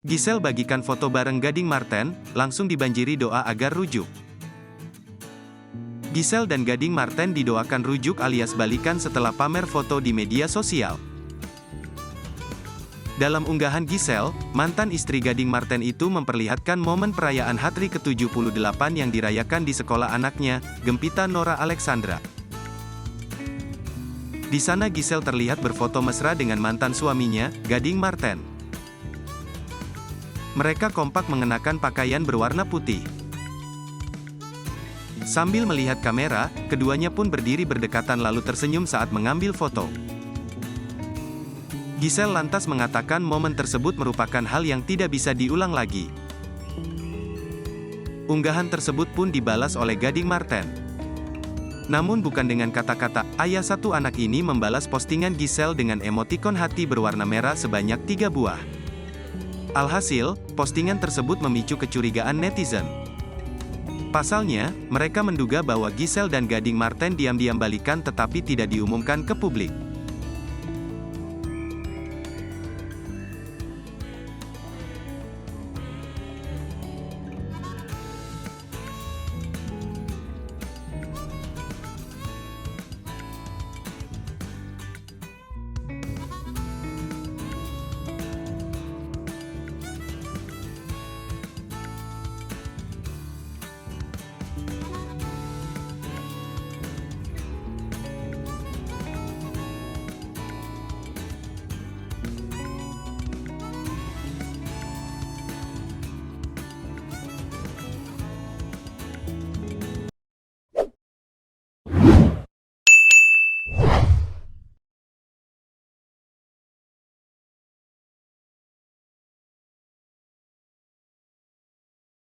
Giselle bagikan foto bareng Gading Marten, langsung dibanjiri doa agar rujuk. Giselle dan Gading Marten didoakan rujuk alias balikan setelah pamer foto di media sosial. Dalam unggahan Giselle, mantan istri Gading Marten itu memperlihatkan momen perayaan HTRI ke-78 yang dirayakan di sekolah anaknya, Gempita Nora Alexandra. Di sana Giselle terlihat berfoto mesra dengan mantan suaminya, Gading Marten. Mereka kompak mengenakan pakaian berwarna putih. Sambil melihat kamera, keduanya pun berdiri berdekatan lalu tersenyum saat mengambil foto. Giselle lantas mengatakan momen tersebut merupakan hal yang tidak bisa diulang lagi. Unggahan tersebut pun dibalas oleh Gading Marten. Namun bukan dengan kata-kata, ayah satu anak ini membalas postingan Giselle dengan emotikon hati berwarna merah sebanyak 3 buah. Alhasil, postingan tersebut memicu kecurigaan netizen. Pasalnya, mereka menduga bahwa Giselle dan Gading Marten diam-diam balikan tetapi tidak diumumkan ke publik.